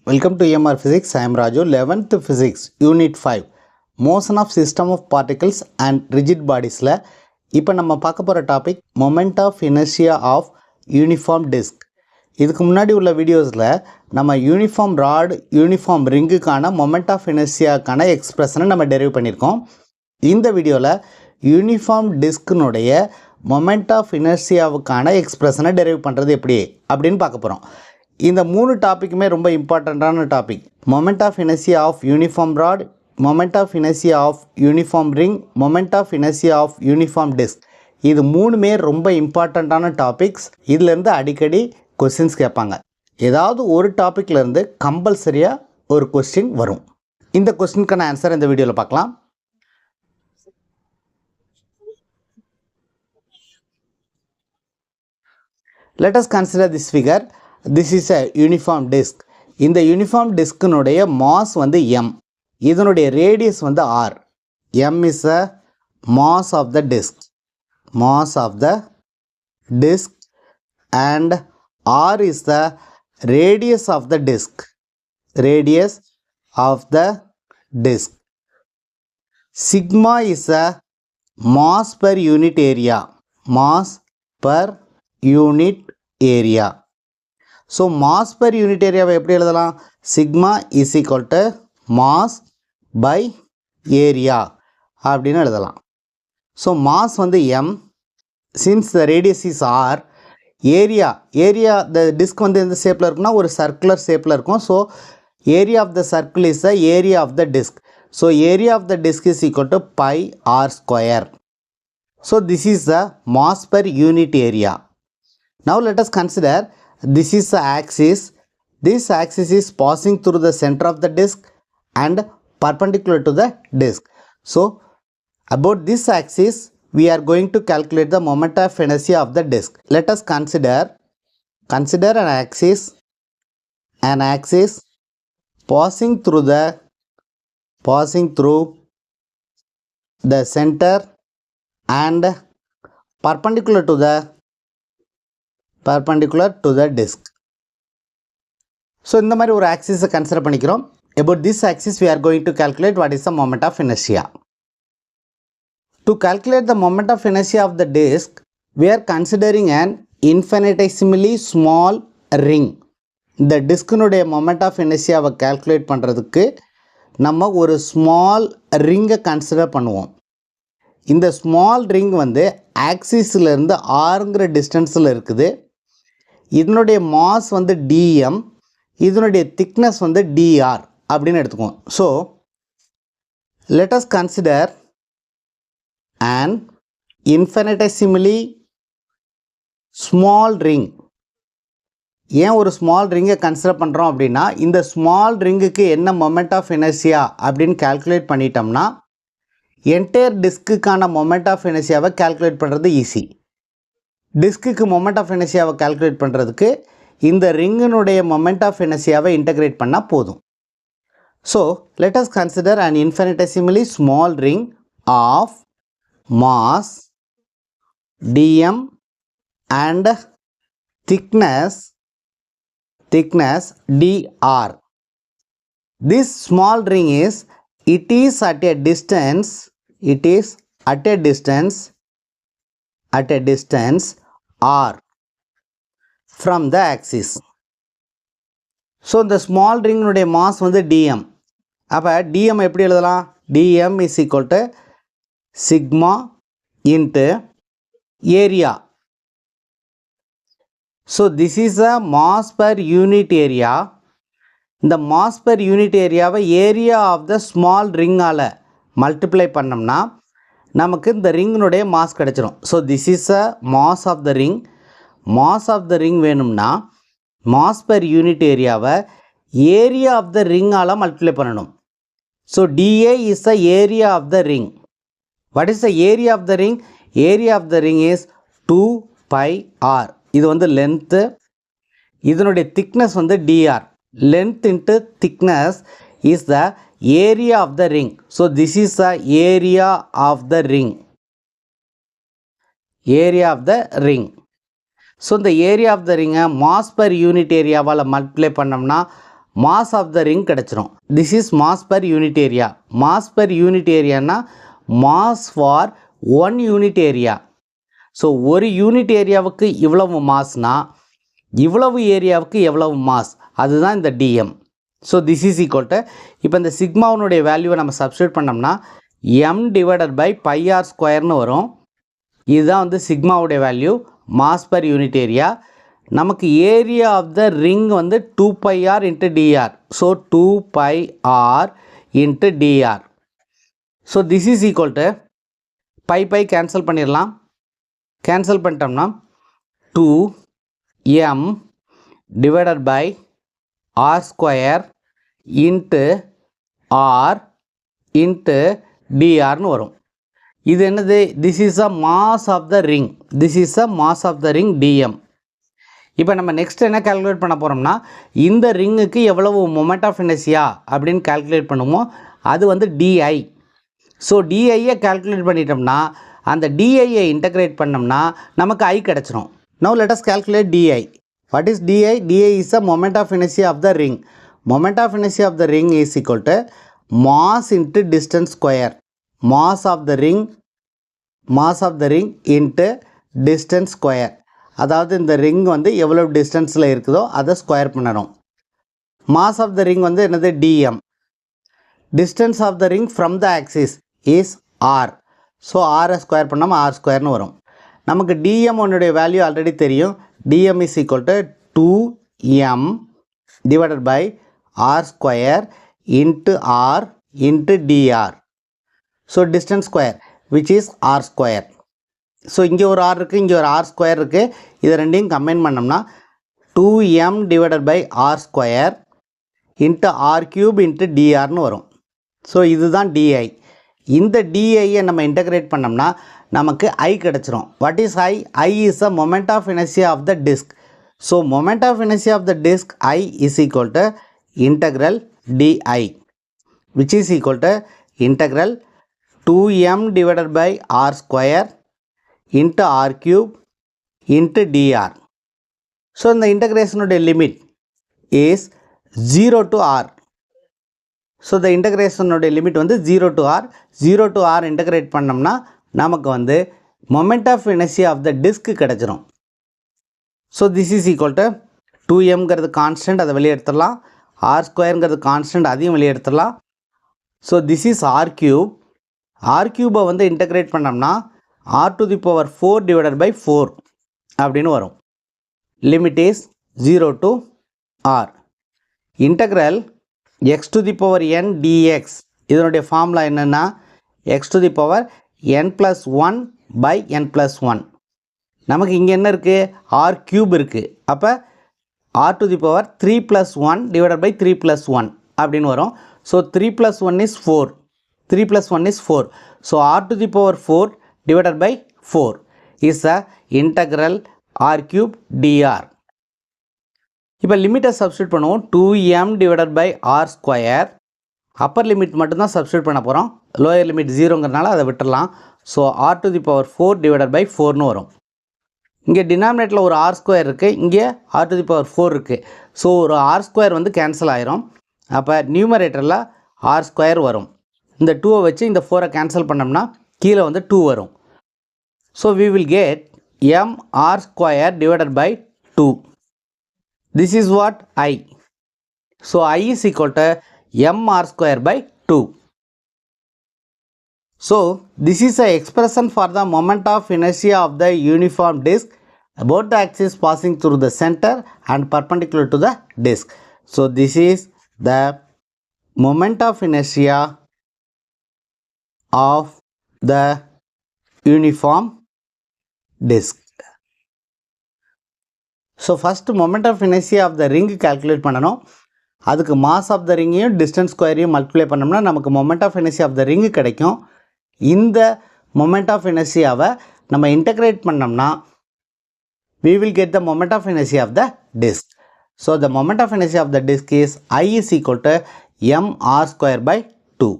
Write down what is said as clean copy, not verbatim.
Welcome to EMR Physics. I am Raju. 11th Physics, Unit 5. Motion of System of Particles and Rigid Bodies. இப்போ நம்ம பார்க்க போகிற topic moment of inertia of uniform disc. இதுக்கு முன்னாடி உள்ள வீடியோஸில் நம்ம யூனிஃபார்ம் ராட் யூனிஃபார்ம் ரிங்குக்கான மொமெண்ட் ஆஃப் இனர்ஷியாக்கான எக்ஸ்பிரஷனை நம்ம டெரைவ் பண்ணியிருக்கோம். இந்த வீடியோவில் யூனிஃபார்ம் டிஸ்கினுடைய மொமெண்ட் ஆஃப் இனர்ஷியாவுக்கான எக்ஸ்பிரஷனை டெரைவ் பண்ணுறது எப்படி அப்படின்னு பார்க்க போகிறோம். இந்த மூணு டாப்பிக்குமே ரொம்ப இம்பார்ட்டண்ட்டான topic. Moment of inertia of uniform rod, moment of inertia of uniform ring, moment of inertia of uniform disc. இது மூணுமே ரொம்ப இம்பார்ட்டண்ட்டான டாபிக்ஸ். இதுலேருந்து அடிக்கடி கொஸ்டின்ஸ் கேட்பாங்க. ஏதாவது ஒரு டாப்பிக்லேருந்து கம்பல்சரியாக ஒரு கொஸ்டின் வரும். இந்த கொஸ்டினுக்கான ஆன்சர் இந்த வீடியோவில் பார்க்கலாம். Let us consider this figure. This is a uniform disc. இந்த யூனிஃபார்ம் டிஸ்கினுடைய மாஸ் வந்து m, இதனுடைய ரேடியஸ் வந்து r. m is a mass of the disc, and r is the radius of the disc. Sigma is a mass per unit area. So mass per unit area எப்படி எழுதலாம்? Sigma is equal to mass by area அப்படின்னு எழுதலாம். So mass வந்து m, since the radius is r, area the disc வந்து எந்த ஷேப்பில் இருக்குன்னா ஒரு சர்க்குலர் ஷேப்பில் இருக்கும். So area of the circle is the area of the disc. So area of the disc is equal to pi r square. So this is the mass per unit area. Now let us consider this is the axis. This axis is passing through the center of the disc and perpendicular to the disc. So about this axis we are going to calculate the moment of inertia of the disc. Let us consider an axis passing through the center and perpendicular to the disc. So இந்த மாதிரி ஒரு axis consider பண்ணிக்கிறோம். About this axis we are going to calculate what is the moment of inertia. To calculate the moment of inertia of the disc, we are considering an infinitesimally small ring. இந்த டிஸ்கினுடைய moment of inertia calculate பண்ணுறதுக்கு நம்ம ஒரு small ring consider பண்ணுவோம். இந்த small ring வந்து ஆக்சிஸ்லேருந்து ஆறுங்கிற டிஸ்டன்ஸில் இருக்குது. இதனுடைய மாஸ் வந்து dm, இதனுடைய திக்னஸ் வந்து dr அப்படின்னு எடுத்துக்குவோம். So let us consider an infinitesimally small ring. ஏன் ஒரு ஸ்மால் ரிங்கை கன்சிடர் பண்ணுறோம் அப்படின்னா, இந்த ஸ்மால் ரிங்குக்கு என்ன மொமெண்ட் ஆஃப் இனர்ஷியா அப்படின்னு கால்குலேட் பண்ணிட்டோம்னா என்டையர் டிஸ்க்குக்கான மொமெண்ட் ஆஃப் இனர்ஷியாவை கால்குலேட் பண்ணுறது ஈஸி. டிஸ்க்குக்கு மொமெண்ட் ஆஃப் இனர்ஷியாவை கால்குலேட் பண்ணுறதுக்கு இந்த ரிங்கினுடைய மொமெண்ட் ஆஃப் இனர்ஷியாவை இன்டகிரேட் பண்ணால் போதும். So let us consider an infinitesimally small ring of mass dm and thickness dr. This small ring is at a distance r from the axis. So the small ring உடைய mass வந்து dm. அப்போ dm எப்படி எழுதலாம்? dm is equal to sigma into area. So this is a mass per unit area. இந்த mass per unit ஏரியாவை area of the small ரிங்கால் multiply பண்ணோம்னா நமக்கு இந்த ரிங்கினுடைய மாஸ் கிடச்சிரும். So this is a mass of the ring. Mass of the ring வேணும்னா mass per unit ஏரியாவை ஏரியா ஆஃப் த ரிங்கால் மல்டிப்ளை பண்ணணும். So dA is the area of the ring. What is the area of the ring? Area of the ring is 2 πr. இது வந்து length, இதனுடைய thickness வந்து dr. Length into thickness is the area of the ring. So this is the area of the ring. So the area of the ring mass per unit area வால multiply பண்ணோம்னா mass of the ring கிடச்சிரும். This is mass per unit area. மாஸ் per யூனிட் ஏரியானா mass for 1 unit area. So ஒரு unit ஏரியாவுக்கு இவ்வளவு மாஸ்னா இவ்வளவு ஏரியாவுக்கு எவ்வளவு மாஸ், அதுதான் இந்த DM. So this is equal to, இப்போ இந்த சிக்மாவுனுடைய வேல்யூவை நம்ம சப்ஸ்டியூட் பண்ணோம்னா M divided by pi R ஸ்கொயர்னு வரும். இதுதான் வந்து சிக்மாவுடைய value, mass per unit area. நமக்கு ஏரியா ஆஃப் த ரிங் வந்து 2 pi R into DR. So 2 pi R into DR. So this is equal to pi pi cancel பண்ணிடலாம். Cancel பண்ணிட்டோம்னா 2m divided by R square into R into டிஆர்னு வரும். இது என்னது? This is a mass of the ring. This is a mass of the ring DM. இப்போ நம்ம next என்ன calculate பண்ண போகிறோம்னா இந்த ரிங்குக்கு எவ்வளவு மொமெண்ட் ஆஃப் இனர்ஷியா அப்படின்னு கால்குலேட் பண்ணுமோ அது வந்து டிஐ. ஸோ டிஐயை கால்குலேட் பண்ணிட்டோம்னா அந்த டிஐயை இன்டகிரேட் பண்ணோம்னா நமக்கு ஐ கிடச்சிரும். Now let us calculate DI. What is DI? DI is a moment of inertia of the ring. Moment of inertia of the ring is equal to mass into distance square. Mass of the ring into distance square. அதாவது இந்த ring வந்து எவ்வளோ டிஸ்டன்ஸில் இருக்குதோ அதை square பண்ணணும். Mass of the ring வந்து என்னது? DM. Distance of the ring from the axis is R. So ஆரை ஸ்கொயர் பண்ணாமல் ஆர் ஸ்கொயர்னு வரும். நமக்கு டிஎம் ஒன்னுடைய வேல்யூ ஆல்ரெடி தெரியும். DM is equal to 2m divided by R square into R into DR. So distance square which is R square. So இங்கே ஒரு R இருக்குது, இங்கே ஒரு ஆர் ஸ்கொயர் இருக்குது. இதை ரெண்டையும் கம்பைன் பண்ணோம்னா 2m divided by R square into R cube into டிஆர்னு வரும். ஸோ இதுதான் டிஐ. இந்த டிஐயை நம்ம இன்டகிரேட் பண்ணோம்னா நமக்கு ஐ கிடச்சிரும். What is I? I is a moment of inertia of the disc. So moment of inertia of the disc I is equal to integral DI which is equal to integral 2m divided by R square into R cube into DR. So இந்த இன்டகிரேஷனுடைய limit is 0 to r. So இந்த இன்டகிரேஷனுடைய limit வந்து 0 to r. 0 to r integrate பண்ணோம்னா நமக்கு வந்து moment of inertia of the disc கிடச்சிரும். So this is equal to 2mங்கிறது கான்ஸ்டன்ட், அதை வெளியே எடுத்துடலாம். ஆர் ஸ்கொயருங்கிறது கான்ஸ்டன்ட், அதையும் வெளியே எடுத்துடலாம். So this is R cube. R கியூபை வந்து இன்டகிரேட் பண்ணோம்னா r to the power 4 divided by 4 அப்படின்னு வரும். Limit is 0 to r. Integral x to the power n dx. இதனுடைய ஃபார்முலா என்னென்னா x to the power n plus 1 by n plus 1. நமக்கு இங்கே என்ன இருக்குது? r cube இருக்குது. அப்போ r to the power 3 plus 1 divided by 3 plus 1 அப்படின்னு வரும். So 3 plus 1 is 4. 3 plus 1 is 4. So r to the power 4 divided by 4 is the integral r cube dr. இப்போ லிமிட்டை சப்ஸ்டியூட் பண்ணுவோம். 2m divided by R square. Upper limit மட்டும்தான் substitute பண்ண போகிறோம். Lower limit 0ங்கிறதுனால அதை விட்டுடலாம். So R to the power 4 divided by 4னு வரும். இங்கே டினாமினேட்டில் ஒரு ஆர் ஸ்கொயர் இருக்குது, இங்கே ஆர் டு தி பவர் 4 இருக்குது. ஸோ ஒரு ஆர் ஸ்கொயர் வந்து கேன்சல் ஆயிரும். அப்போ நியூமரேட்டரில் ஆர் ஸ்கொயர் வரும். இந்த 2வை வச்சு இந்த 4ஐ கேன்சல் பண்ணோம்னா கீழே வந்து 2 வரும். So we will get m r square divided by 2. This is what I. So I is equal to m r square by 2. So this is a expression for the moment of inertia of the uniform disk about the axis passing through the center and perpendicular to the disk. So this is the moment of inertia of the uniform disk. So first moment of inertia of the ring calculate பண்ணணும். அதுக்கு mass of the ringையும் distance squareையும் multiply பண்ணோம்னா நமக்கு moment of inertia of the ring கிடைக்கும். இந்த moment of inertiaவை நம்ம integrate பண்ணோம்னா we will get the moment of inertia of the disk. So the moment of inertia of the disk is I is equal to m r square by 2.